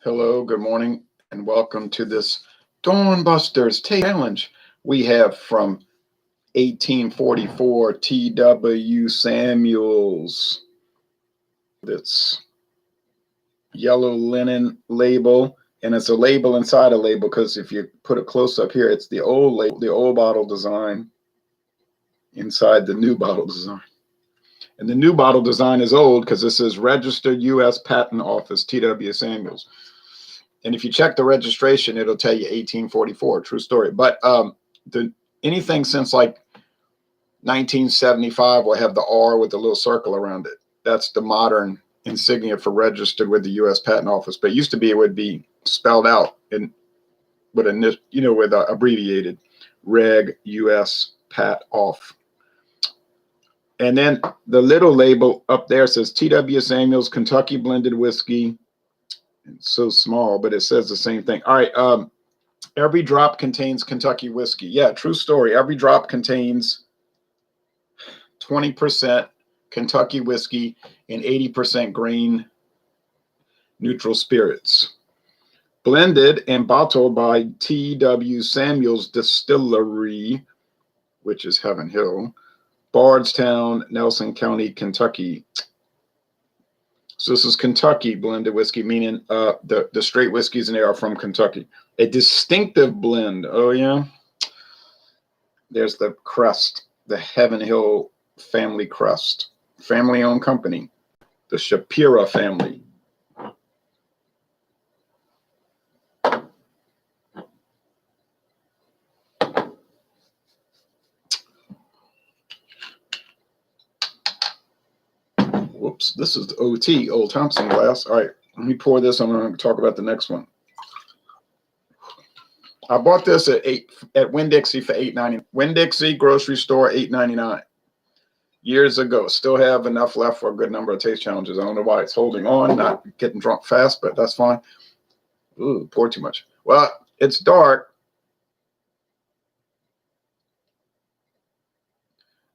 Hello, good morning, and welcome to this Dawnbusters Taste Challenge. We have from 1844 T.W. Sammuels. This yellow linen label, and it's a label inside a label because if you put it close up here, it's the old label, the old bottle design inside the new bottle design. And the new bottle design is old because this is registered U.S. Patent Office, T.W. Sammuels. And if you check the registration, it'll tell you 1844, true story. But anything since like 1975 will have the R with the little circle around it. That's the modern insignia for registered with the U.S. Patent Office. But it used to be, it would be spelled out in with a abbreviated Reg U.S. Pat Off. And then the little label up there says T.W. Sammuels Kentucky Blended Whiskey. It's so small, but it says the same thing. All right. Every drop contains Kentucky whiskey. Yeah, true story. Every drop contains 20% Kentucky whiskey and 80% grain neutral spirits. Blended and bottled by T.W. Sammuels Distillery, which is Heaven Hill, Bardstown, Nelson County, Kentucky. So this is Kentucky blended whiskey, meaning the straight whiskeys in there are from Kentucky. A distinctive blend. Oh, yeah. There's the crest, the Heaven Hill family crest. Family-owned company, the Shapira family. Whoops, this is the OT, Old Thompson glass. All right, let me pour this. I'm going to talk about the next one. I bought this at Winn-Dixie for $8.99. Winn-Dixie grocery store, $8.99. Years ago. Still have enough left for a good number of taste challenges. I don't know why it's holding on, not getting drunk fast, but that's fine. Ooh, pour too much. Well, it's dark.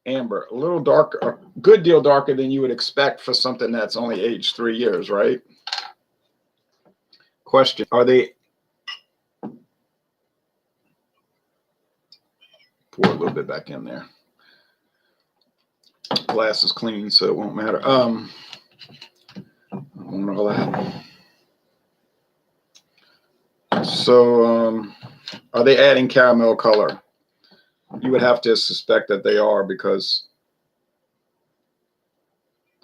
Amber, a little darker, a good deal darker than you would expect for something that's only aged 3 years, right? Question, are they... Pour a little bit back in there. Glass is clean, so it won't matter. I don't know all that. So, are they adding caramel color? You would have to suspect that they are, because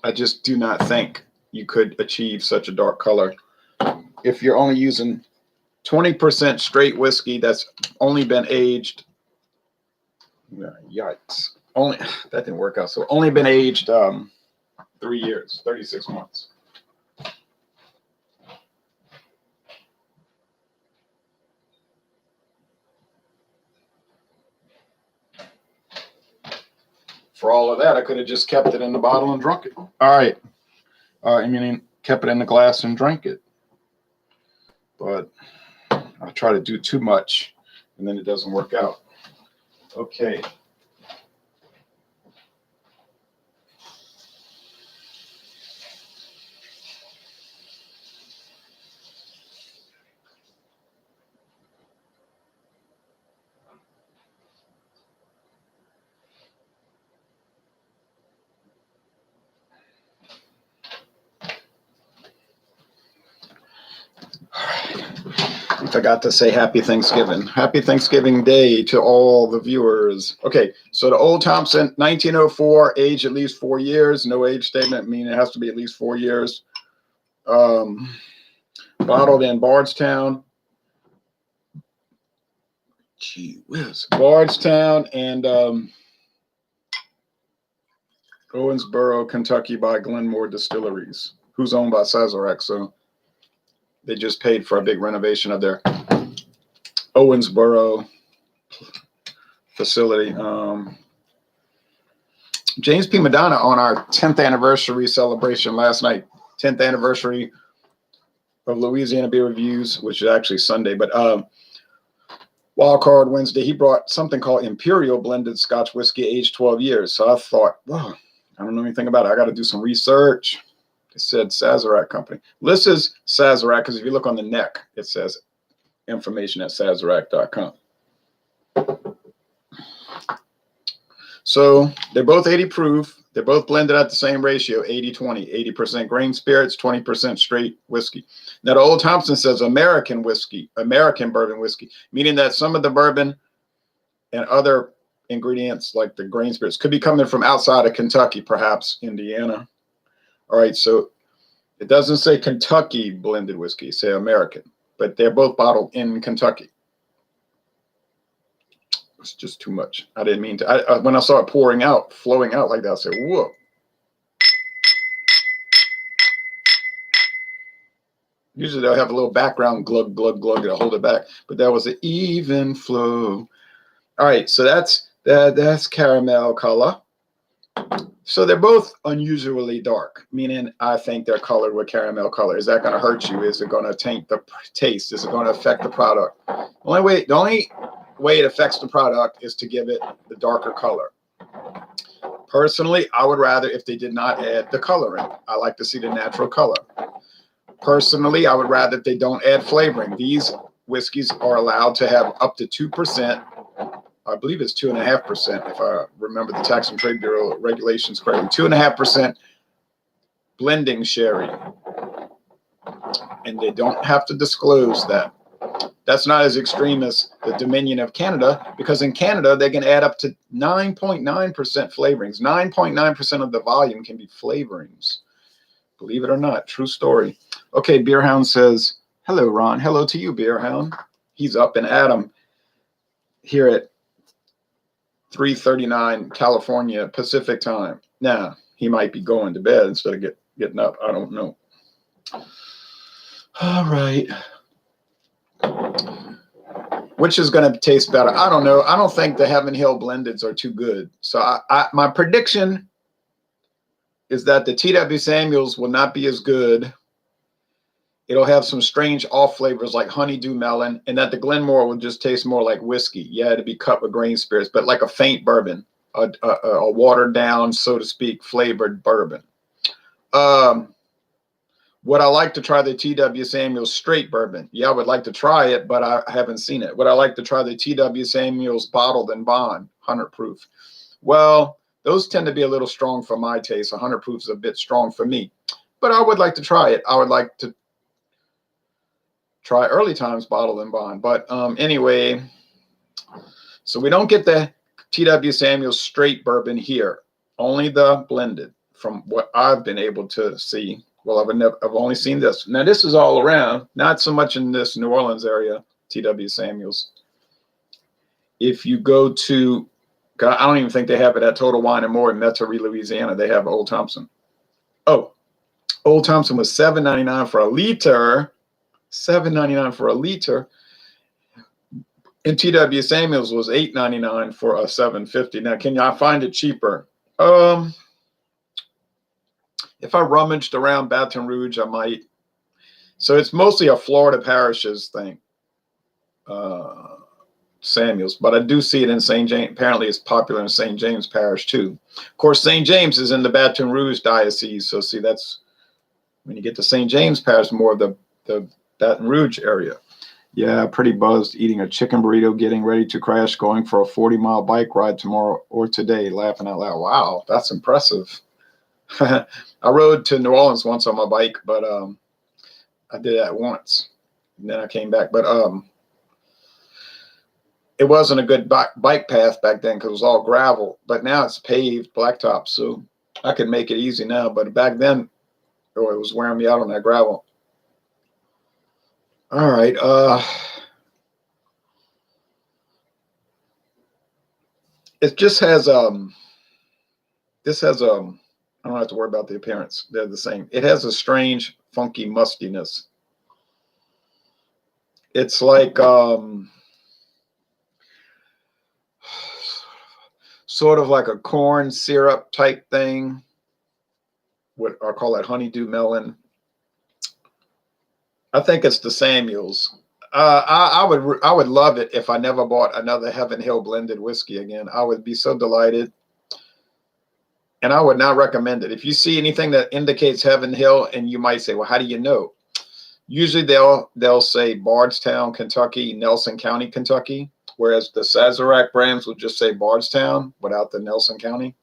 I just do not think you could achieve such a dark color if you're only using 20% straight whiskey that's only been aged. Yikes. Only that didn't work out. So only been aged 3 years, 36 months. For all of that, I could have just kept it in the bottle and drunk it. All right. I mean, kept it in the glass and drank it. But I try to do too much, and then it doesn't work out. Okay. I forgot to say happy Thanksgiving. Happy Thanksgiving Day to all the viewers. Okay, so the Old Thompson, 1904, age at least 4 years. No age statement, meaning it has to be at least 4 years. Bottled in Bardstown. Gee whiz. Bardstown and Owensboro, Kentucky by Glenmore Distilleries, who's owned by Sazerac, so they just paid for a big renovation of their Owensboro facility. James P. Madonna on our 10th anniversary celebration last night, 10th anniversary of Louisiana Beer Reviews, which is actually Sunday, but Wild Card Wednesday, he brought something called Imperial Blended Scotch Whiskey, aged 12 years. So I thought, wow, I don't know anything about it. I got to do some research. It said Sazerac Company. This is Sazerac because if you look on the neck, it says information at Sazerac.com. So they're both 80 proof. They're both blended at the same ratio, 80-20, 80% grain spirits, 20% straight whiskey. Now, the Old Thompson says American whiskey, American bourbon whiskey, meaning that some of the bourbon and other ingredients like the grain spirits could be coming from outside of Kentucky, perhaps Indiana. All right, so it doesn't say Kentucky blended whiskey, say American, but they're both bottled in Kentucky. It's just too much. I didn't mean to. When I saw it pouring out, flowing out like that, I said, whoa. Usually they'll have a little background glug, glug, glug to hold it back, but that was an even flow. All right, so that's caramel color. So they're both unusually dark, meaning I think they're colored with caramel color. Is that going to hurt you? Is it going to taint the taste? Is it going to affect the product? The only way it affects the product is to give it the darker color. Personally, I would rather if they did not add the color in. I like to see the natural color. Personally, I would rather if they don't add flavoring. These whiskeys are allowed to have up to 2%. I believe it's 2.5%, if I remember the Tax and Trade Bureau regulations correctly. 2.5% blending sherry. And they don't have to disclose that. That's not as extreme as the Dominion of Canada, because in Canada, they can add up to 9.9% flavorings. 9.9% of the volume can be flavorings. Believe it or not, true story. Okay, Beerhound says, hello, Ron. Hello to you, Beerhound. He's up and at 'em here at 3:39 California Pacific time. Now, he might be going to bed instead of getting up. I don't know. All right. Which is going to taste better? I don't know. I don't think the Heaven Hill blendeds are too good. So my prediction is that the T.W. Samuels will not be as good. It'll have some strange off flavors like honeydew melon, and that the Glenmore will just taste more like whiskey. Yeah, it'd be cut with grain spirits, but like a faint bourbon, a watered down, so to speak, flavored bourbon. Would I like to try the T.W. Samuels straight bourbon? Yeah, I would like to try it, but I haven't seen it. Would I like to try the T.W. Samuels bottled and bond, 100 proof? Well, those tend to be a little strong for my taste. 100 proof is a bit strong for me, but I would like to try it. I would like to try Early Times bottled and bond. But anyway, so we don't get the T.W. Samuels straight bourbon here, only the blended from what I've been able to see. Well, I've only seen this. Now, this is all around, not so much in this New Orleans area, T.W. Samuels. If you go to, I don't even think they have it at Total Wine and More in Metairie, Louisiana. They have Old Thompson. Oh, Old Thompson was $7.99 for a liter. $7.99 for a liter. And T.W. Samuels was $8.99 for a $7.50. Now, can y'all find it cheaper? If I rummaged around Baton Rouge, I might. So it's mostly a Florida parishes thing, Samuels. But I do see it in St. James. Apparently, it's popular in St. James Parish, too. Of course, St. James is in the Baton Rouge diocese. So, see, that's when you get to St. James Parish, more of the Baton Rouge area. Yeah, pretty buzzed, eating a chicken burrito, getting ready to crash, going for a 40-mile bike ride tomorrow or today, laughing out loud. Wow, that's impressive. I rode to New Orleans once on my bike, but I did that once, and then I came back. But it wasn't a good bike path back then because it was all gravel. But now it's paved blacktop, so I can make it easy now. But back then, oh, it was wearing me out on that gravel. All right. It just has this has I don't have to worry about the appearance. They're the same. It has a strange, funky mustiness. It's like sort of like a corn syrup type thing. What I call that honeydew melon. I think it's the Samuels. I would love it if I never bought another Heaven Hill blended whiskey again. I would be so delighted. And I would not recommend it. If you see anything that indicates Heaven Hill, and you might say, well, how do you know? Usually they'll say Bardstown, Kentucky, Nelson County, Kentucky, whereas the Sazerac brands will just say Bardstown without the Nelson County.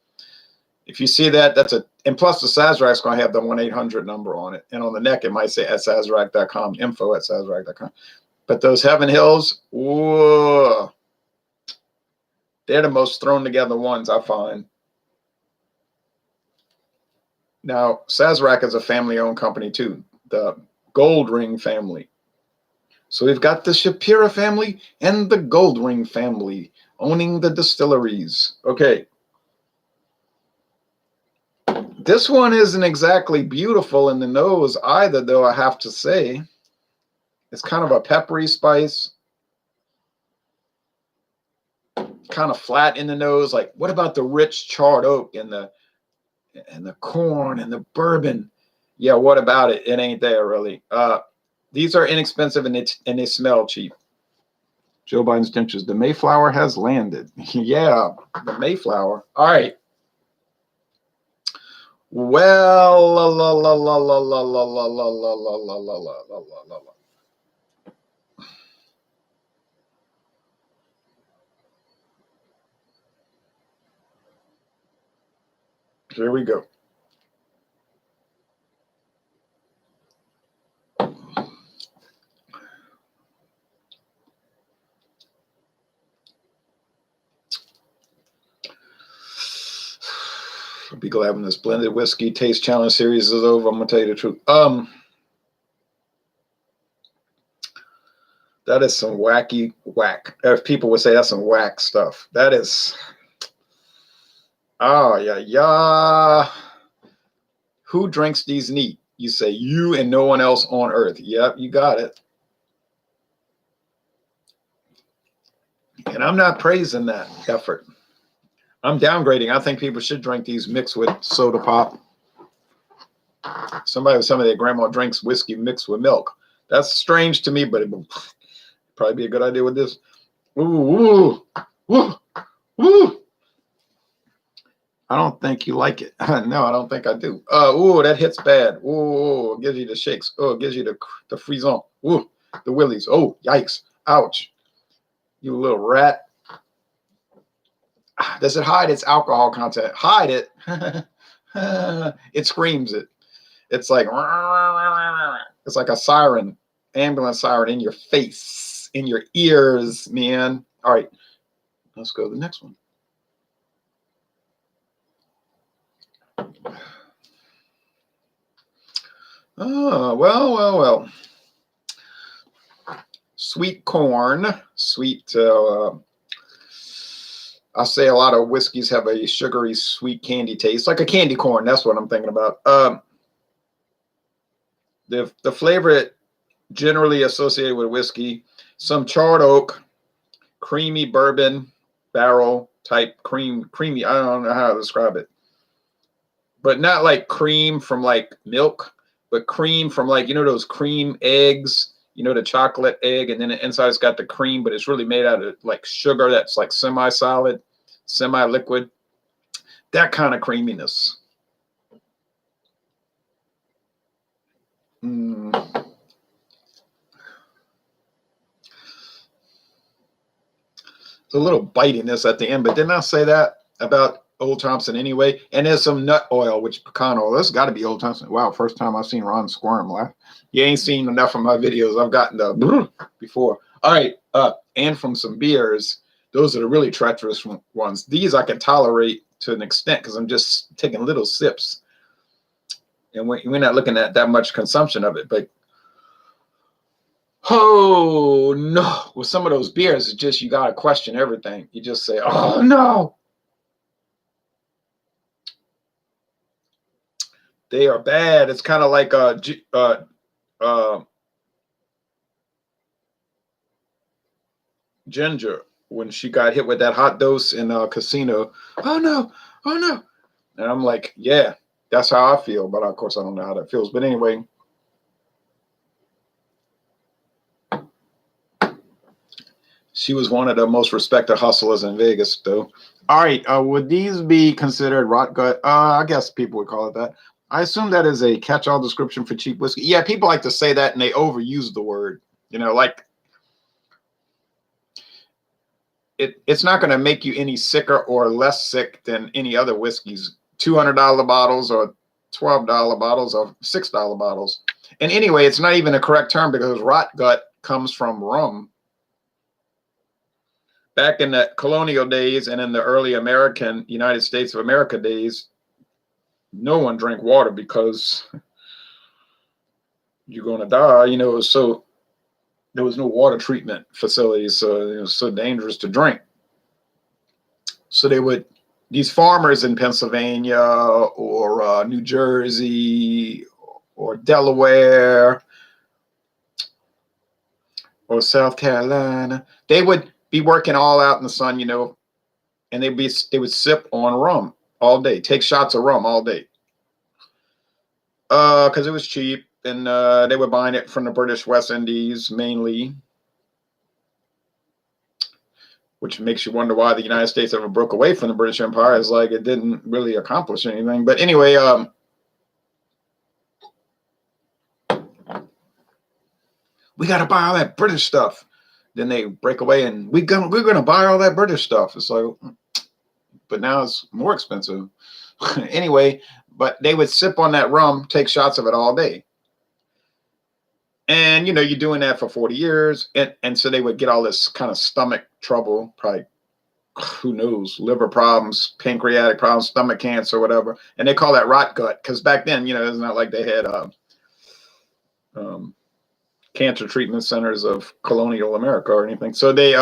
If you see that, and plus the Sazerac's going to have the 1-800 number on it. And on the neck, it might say at Sazerac.com, info at Sazerac.com. But those Heaven Hills, whoa, they're the most thrown together ones I find. Now, Sazerac is a family-owned company too, the Goldring family. So we've got the Shapira family and the Goldring family owning the distilleries. Okay. This one isn't exactly beautiful in the nose either, though, I have to say. It's kind of a peppery spice. Kind of flat in the nose. Like, what about the rich charred oak and the corn and the bourbon? Yeah, what about it? It ain't there, really. These are inexpensive and they smell cheap. Joe Biden's dentures. The Mayflower has landed. Yeah, the Mayflower. All right. Well, la la la la la la la la la la la la la la la la. Here we go. I'll be glad when this blended whiskey taste challenge series is over. I'm gonna tell you the truth. That is some wacky whack. If people would say that's some whack stuff. That is. Oh yeah, yeah. Who drinks these neat? You say you and no one else on earth. Yep, you got it. And I'm not praising that effort. I'm downgrading. I think people should drink these mixed with soda pop. Somebody with some of their grandma drinks whiskey mixed with milk. That's strange to me, but it would probably be a good idea with this. Ooh, ooh, ooh. I don't think you like it. No, I don't think I do. Ooh, that hits bad. Ooh, it gives you the shakes. Oh, it gives you the frisson. Ooh, the willies. Oh, yikes. Ouch. You little rat. Does it hide its alcohol content? Hide it. It screams it. It's like a siren, ambulance siren in your face, in your ears, man. All right, let's go to the next one. Oh, well. Sweet corn, sweet. I say a lot of whiskeys have a sugary, sweet candy taste, like a candy corn. That's what I'm thinking about. The flavor generally associated with whiskey, some charred oak, creamy bourbon barrel type creamy. I don't know how to describe it, but not like cream from like milk, but cream from like, those cream eggs, the chocolate egg, and then the inside's got the cream, but it's really made out of like sugar that's like semi-solid, semi-liquid, that kind of creaminess. There's a little bitiness at the end, but didn't I say that about Old Thompson anyway? And there's some nut oil, which pecan oil. This got to be Old Thompson. Wow, first time I've seen Ron squirm. You ain't seen enough of my videos. I've gotten the before. All right, and from some beers. Those are the really treacherous ones. These I can tolerate to an extent because I'm just taking little sips. And we're not looking at that much consumption of it. But, oh, no. With some of those beers, it's just you got to question everything. You just say, oh, no. They are bad. It's kind of like Ginger when she got hit with that hot dose in a casino. Oh, no. Oh, no. And I'm like, yeah, that's how I feel. But, of course, I don't know how that feels. But anyway. She was one of the most respected hustlers in Vegas, though. All right, would these be considered rot gut? I guess people would call it that. I assume that is a catch-all description for cheap whiskey. Yeah, people like to say that, and they overuse the word. You know, like it's not going to make you any sicker or less sick than any other whiskeys. $200 bottles or $12 bottles or $6 bottles. And anyway, it's not even a correct term because rot gut comes from rum. Back in the colonial days and in the early United States of America days, no one drank water because you're going to die. You know, so there was no water treatment facilities, so it was so dangerous to drink. So these farmers in Pennsylvania or New Jersey or Delaware or South Carolina, they would be working all out in the sun, you know, and they would sip on rum all day, take shots of rum all day, because it was cheap, and they were buying it from the British West Indies mainly, which makes you wonder why the United States ever broke away from the British Empire. It's like it didn't really accomplish anything. But anyway, we got to buy all that British stuff. Then they break away, and we're gonna buy all that British stuff. It's like, but now it's more expensive. Anyway, but they would sip on that rum, take shots of it all day. And, you know, you're doing that for 40 years. And so they would get all this kind of stomach trouble, probably, who knows, liver problems, pancreatic problems, stomach cancer, whatever. And they call that rot gut because back then, you know, it's not like they had cancer treatment centers of colonial America or anything. So they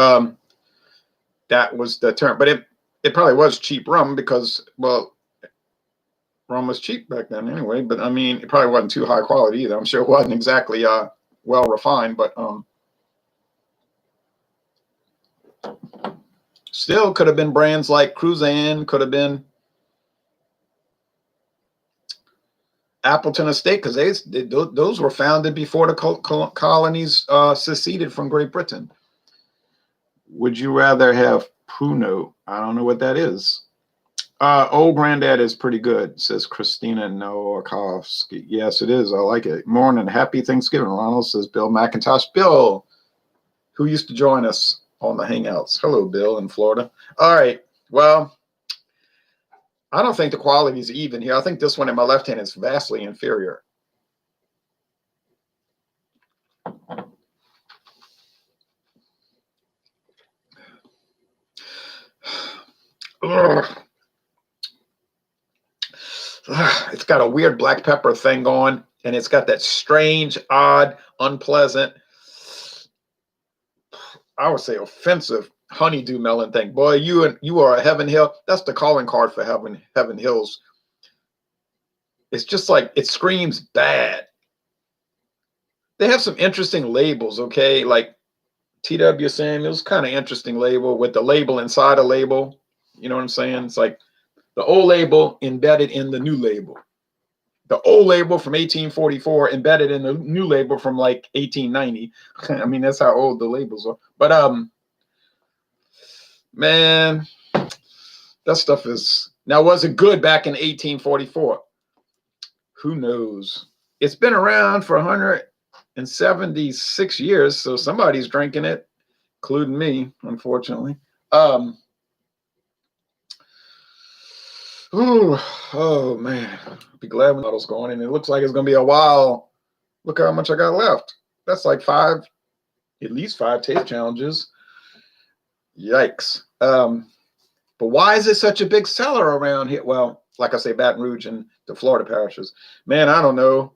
that was the term. But it probably was cheap rum because, well, rum was cheap back then anyway, but I mean, it probably wasn't too high quality either. I'm sure it wasn't exactly well refined, but still could have been brands like Cruzan, could have been Appleton Estate, because those were founded before the colonies seceded from Great Britain. Would you rather have Pruno? I don't know what that is. Old Granddad is pretty good, says Christina Nowakovsky. Yes, it is. I like it. Morning. Happy Thanksgiving, Ronald, says Bill McIntosh. Bill, who used to join us on the Hangouts. Hello, Bill in Florida. All right. Well, I don't think the quality is even here. I think this one in my left hand is vastly inferior. Ugh. It's got a weird black pepper thing going, and it's got that strange, odd, unpleasant, I would say offensive honeydew melon thing. Boy, you are a Heaven Hill. That's the calling card for Heaven Hills. It's just like, it screams bad. They have some interesting labels, okay? Like T.W. Samuels, kind of interesting label with the label inside a label. You know what I'm saying? It's like the old label embedded in the new label. The old label from 1844 embedded in the new label from like 1890. I mean, that's how old the labels are. But man, that stuff is, now was it good back in 1844? Who knows? It's been around for 176 years, so somebody's drinking it, including me, unfortunately. Ooh, oh man, be glad when bottle's going, and it looks like it's gonna be a while. Look how much I got left. That's like at least five taste challenges. Yikes. But why is it such a big seller around here? Well, like I say, Baton Rouge and the Florida parishes. Man, I don't know.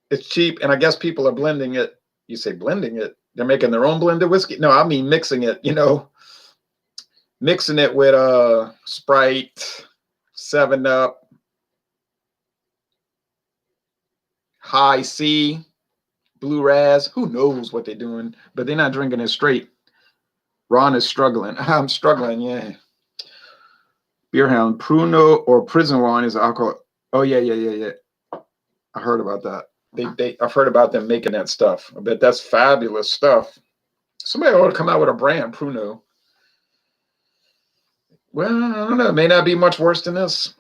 It's cheap, and I guess people are blending it. You say blending it? They're making their own blended whiskey? No, I mean mixing it, you know. Mixing it with Sprite, 7-Up, High C, Blue Raz. Who knows what they're doing, but they're not drinking it straight. Ron is struggling. I'm struggling, yeah. Beerhound, Pruno or prison wine is alcohol. Oh, yeah. I heard about that. I've heard about them making that stuff. I bet that's fabulous stuff. Somebody ought to come out with a brand, Pruno. Well, I don't know. It may not be much worse than this.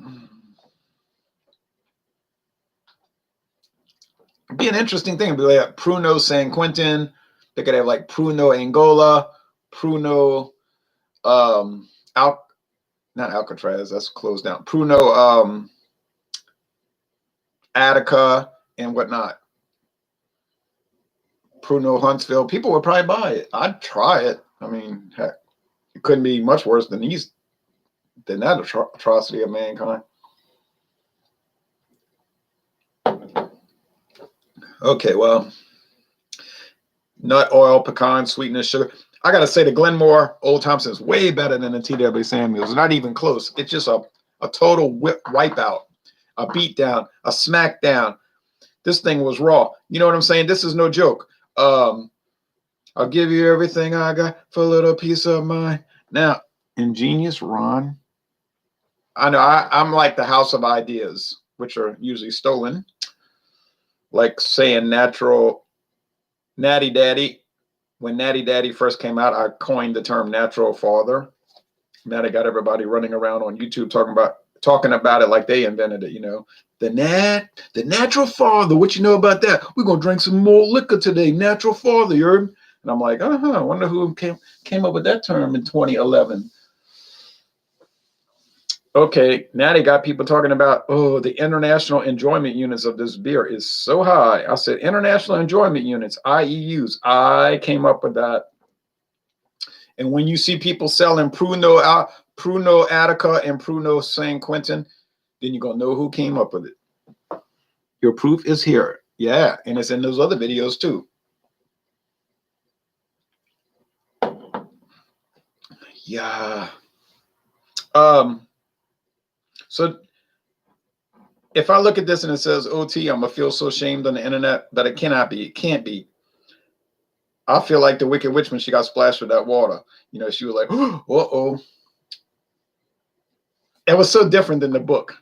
It'd be an interesting thing. It'd be like Pruno San Quentin. They could have like Pruno Angola, Pruno not Alcatraz, that's closed down. Pruno Attica and whatnot. Pruno Huntsville. People would probably buy it. I'd try it. I mean, heck, it couldn't be much worse than that atrocity of mankind. Okay, well, nut oil, pecan, sweetness, sugar. I gotta say the Glenmore Old Thompson is way better than the TW Sammuels. Not even close. It's just a total wipeout, a beatdown, a smackdown. This thing was raw. You know what I'm saying? This is no joke. I'll give you everything I got for a little piece of mind. Now, ingenious Ron. I know I'm like the house of ideas, which are usually stolen. Like saying natural natty daddy. When Natty Daddy first came out, I coined the term natural father. Now they got everybody running around on YouTube talking about it like they invented it, you know. The natural father. What you know about that? We're gonna drink some more liquor today. Natural father, you heard? And I'm like, I wonder who came up with that term in 2011. Okay, now they got people talking about, the international enjoyment units of this beer is so high. I said, international enjoyment units, IEUs. I came up with that. And when you see people selling Pruno Attica and Pruno San Quentin, then you're going to know who came up with it. Your proof is here. Yeah, and it's in those other videos too. Yeah. So if I look at this and it says OT, I'm gonna feel so ashamed on the internet that it cannot be. It can't be. I feel like the Wicked Witch when she got splashed with that water. You know, she was like, uh-oh. It was so different than the book.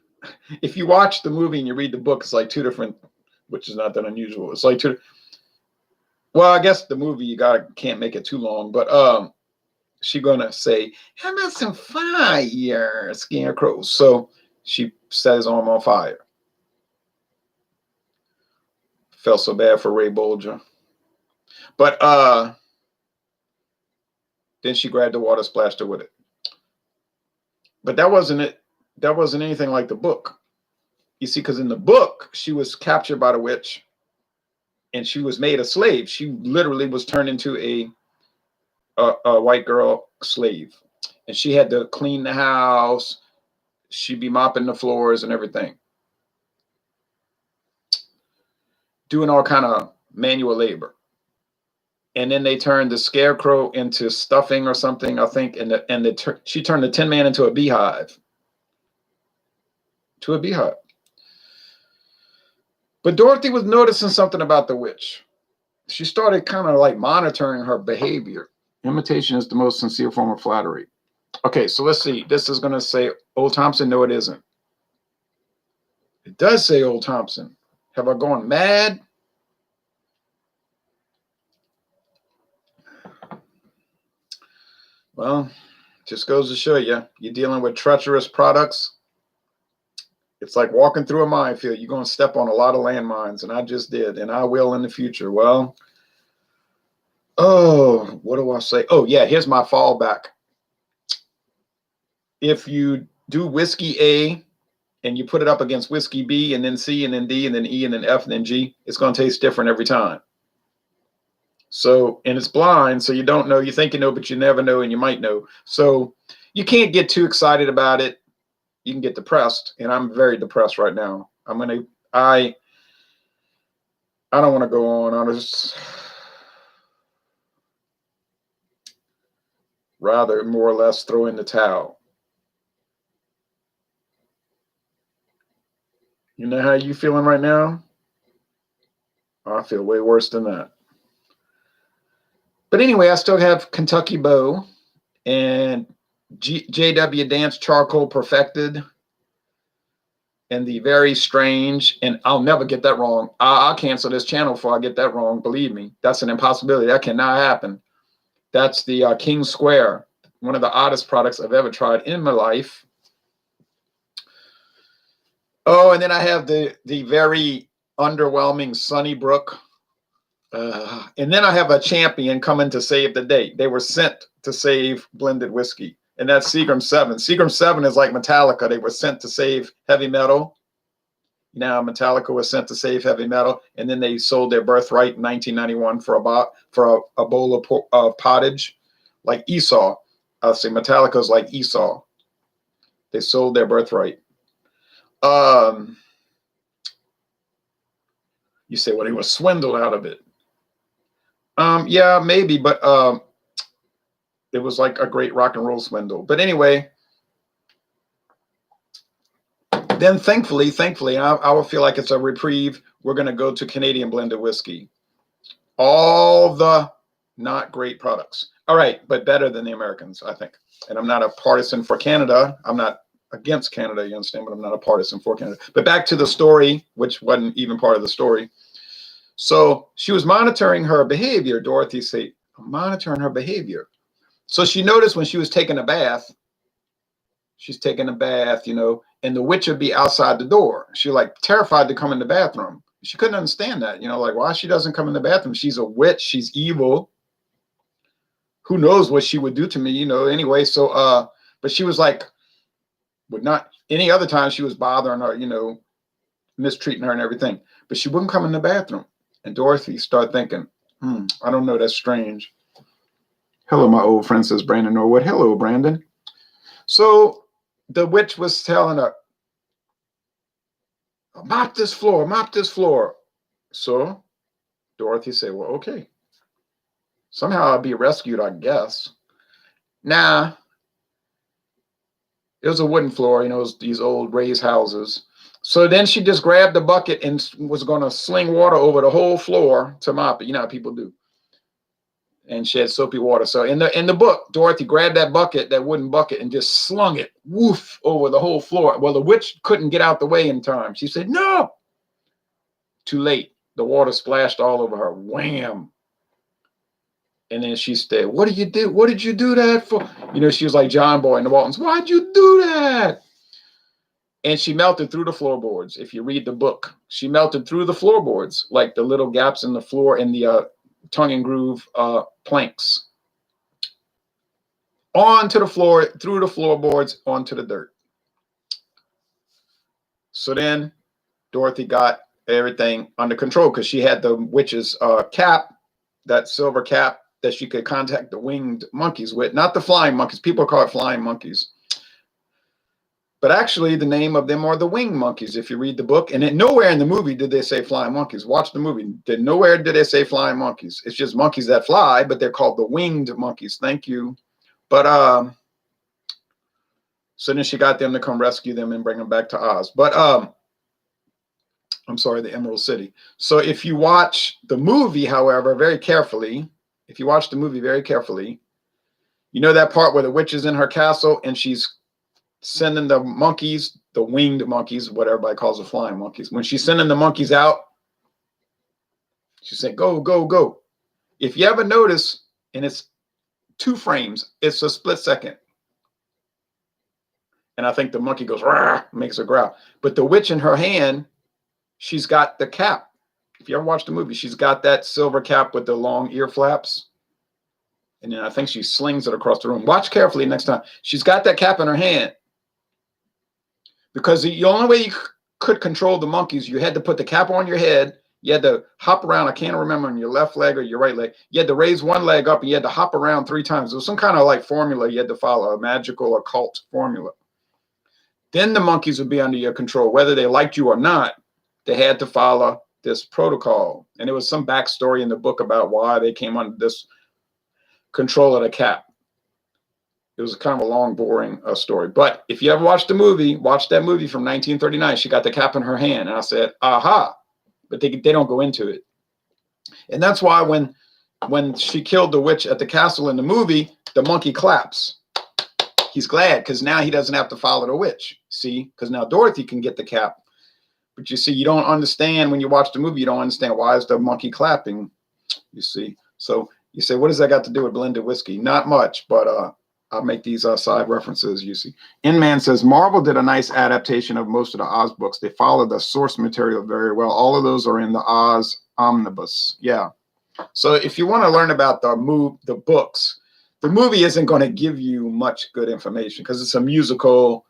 If you watch the movie and you read the book, it's like two different, which is not that unusual. It's like two. Well, I guess the movie you can't make it too long, but she gonna say, "How about some fire, Scarecrow?" So she set his arm on fire. Felt so bad for Ray Bolger. But then she grabbed the water, splashed her with it. But that wasn't it. That wasn't anything like the book. You see, because in the book, she was captured by the witch and she was made a slave. She literally was turned into a white girl slave. And she had to clean the house. She'd be mopping the floors and everything. Doing all kind of manual labor. And then they turned the Scarecrow into stuffing or something, I think. She turned the Tin Man into a beehive. To a beehive. But Dorothy was noticing something about the witch. She started kind of like monitoring her behavior. Imitation is the most sincere form of flattery. Okay, so let's see. This is going to say Old Thompson. No, it isn't. It does say Old Thompson. Have I gone mad? Well, just goes to show you, you're dealing with treacherous products. It's like walking through a minefield. You're going to step on a lot of landmines, and I just did, and I will in the future. Well, what do I say? Oh, yeah, here's my fallback. If you do whiskey A and you put it up against whiskey B and then C and then D and then E and then F and then G, it's going to taste different every time. So, and it's blind, so you don't know. You think you know, but you never know, and you might know. So you can't get too excited about it. You can get depressed, and I'm very depressed right now. I don't want to go on. I just rather more or less throw in the towel. You know how you feeling right now? I feel way worse than that. But anyway, I still have Kentucky Bow and JW Dance Charcoal Perfected and the very strange, and I'll never get that wrong. I'll cancel this channel before I get that wrong. Believe me, that's an impossibility. That cannot happen. That's the King Square, one of the oddest products I've ever tried in my life. Oh, and then I have the very underwhelming Sunnybrook. And then I have a champion coming to save the day. They were sent to save blended whiskey, and that's Seagram 7. Seagram 7 is like Metallica. They were sent to save heavy metal. Now Metallica was sent to save heavy metal, and then they sold their birthright in 1991 for a bowl of pottage, like Esau. I'll say Metallica's like Esau. They sold their birthright. You say, well, he was swindled out of it. Yeah, maybe, but it was like a great rock and roll swindle. But anyway, then thankfully, I will feel like it's a reprieve. We're going to go to Canadian blended whiskey. All the not great products. All right, but better than the Americans, I think. And I'm not a partisan for Canada. I'm not against Canada, you understand, but I'm not a partisan for Canada. But back to the story, which wasn't even part of the story. So she was monitoring her behavior, Dorothy said, monitoring her behavior. So she noticed when she was taking a bath, she's taking a bath, you know, and the witch would be outside the door. She like terrified to come in the bathroom. She couldn't understand that, you know, like why she doesn't come in the bathroom. She's a witch. She's evil. Who knows what she would do to me, you know, anyway. So, but she was like, would not, any other time she was bothering her, you know, mistreating her and everything, but she wouldn't come in the bathroom. And Dorothy started thinking, I don't know, that's strange. Hello, my old friend, says Brandon Norwood. Hello, Brandon. So the witch was telling her, mop this floor, mop this floor. So Dorothy said, well, okay. Somehow I'll be rescued, I guess. Nah, it was a wooden floor, you know, these old raised houses. So then she just grabbed the bucket and was going to sling water over the whole floor to mop it. You know how people do. And she had soapy water. So in the book, Dorothy grabbed that bucket, that wooden bucket, and just slung it, woof, over the whole floor. Well, the witch couldn't get out the way in time. She said, no. Too late. The water splashed all over her. Wham. And then she said, what did you do? What did you do that for? You know, she was like John Boy in the Waltons. Why'd you do that? And she melted through the floorboards. If you read the book, she melted through the floorboards, like the little gaps in the floor in the tongue and groove planks. Onto the floor, through the floorboards, onto the dirt. So then Dorothy got everything under control because she had the witch's cap, that silver cap that she could contact the winged monkeys with, not the flying monkeys. People call it flying monkeys. But actually, the name of them are the winged monkeys, if you read the book. And nowhere in the movie did they say flying monkeys. Watch the movie. Nowhere did they say flying monkeys. It's just monkeys that fly, but they're called the winged monkeys. Thank you. But so then she got them to come rescue them and bring them back to Oz. But I'm sorry, the Emerald City. So if you watch the movie, however, very carefully, you know that part where the witch is in her castle and she's sending the monkeys, the winged monkeys, what everybody calls the flying monkeys. When she's sending the monkeys out, she said, go, go, go. If you ever notice, and it's 2 frames, it's a split second. And I think the monkey goes, rah, makes a growl. But the witch in her hand, she's got the cap. If you ever watch the movie, she's got that silver cap with the long ear flaps. And then I think she slings it across the room. Watch carefully next time. She's got that cap in her hand. Because the only way you could control the monkeys, you had to put the cap on your head. You had to hop around. I can't remember on your left leg or your right leg. You had to raise one leg up and you had to hop around 3 times. It was some kind of like formula you had to follow, a magical occult formula. Then the monkeys would be under your control. Whether they liked you or not, they had to follow this protocol. And there was some backstory in the book about why they came under this control of the cap. It was kind of a long, boring story. But if you ever watch the movie, watch that movie from 1939. She got the cap in her hand. And I said, aha. But they don't go into it. And that's why when she killed the witch at the castle in the movie, the monkey claps. He's glad because now he doesn't have to follow the witch. See? Because now Dorothy can get the cap. But you see, you don't understand when you watch the movie, you don't understand why is the monkey clapping, you see. So You say, what does that got to do with blended whiskey? Not much, but I'll make these side references, you see. Inman says, Marvel did a nice adaptation of most of the Oz books. They followed the source material very well. All of those are in the Oz Omnibus. Yeah. So if you want to learn about the books, the movie isn't going to give you much good information because it's a musical.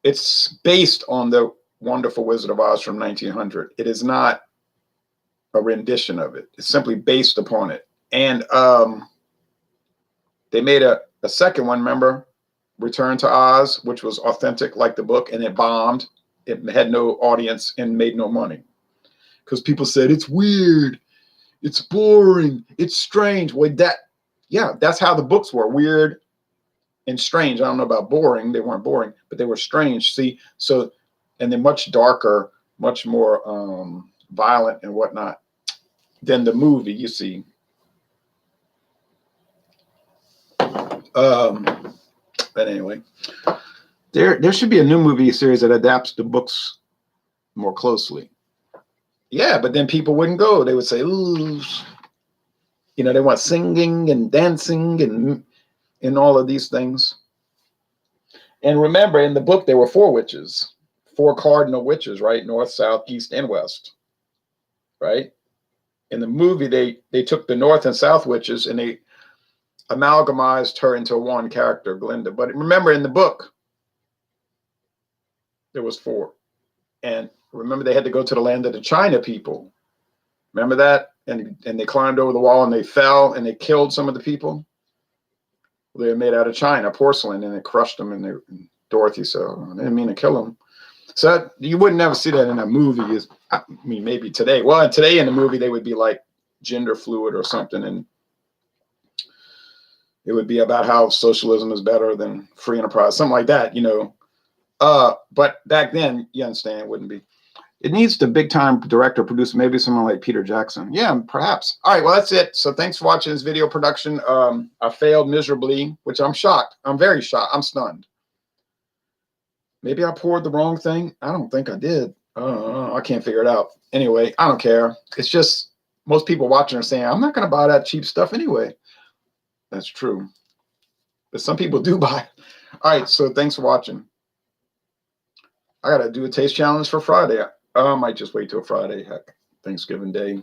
It's based on the Wonderful Wizard of Oz from 1900. It is not a rendition of it. It's simply based upon it. And they made a second one, remember? Return to Oz, which was authentic like the book, and it bombed. It had no audience and made no money. Because people said, it's weird, it's boring, it's strange. Well, that's how the books were, weird and strange. I don't know about boring. They weren't boring, but they were strange. See, so, and they're much darker, much more violent and whatnot than the movie, you see. But anyway, there should be a new movie series that adapts the books more closely. Yeah, but then people wouldn't go. They would say, ooh, they want singing and dancing and all of these things. And remember, in the book, there were 4 witches, 4 cardinal witches, right? North, south, east, and west, right? In the movie, they took the north and south witches and they amalgamized her into one character, Glinda. But remember, in the book, there was 4. And remember, they had to go to the land of the China people. Remember that? And they climbed over the wall and they fell and they killed some of the people. They were made out of China, porcelain, and it crushed them. And Dorothy said, oh, I didn't mean to kill them. So you would never see that in a movie. I mean, maybe today. Well, today in the movie, they would be like gender fluid or something. And it would be about how socialism is better than free enterprise, something like that, But back then, you understand, it wouldn't be. It needs the big time director, producer, maybe someone like Peter Jackson. Yeah, perhaps. All right, well, that's it. So thanks for watching this video production. I failed miserably, which I'm shocked. I'm very shocked. I'm stunned. Maybe I poured the wrong thing. I don't think I did. I can't figure it out. Anyway, I don't care. It's just most people watching are saying, I'm not going to buy that cheap stuff anyway. That's true. But some people do buy it. All right, so thanks for watching. I got to do a taste challenge for Friday. I might just wait till Friday. Heck, Thanksgiving Day.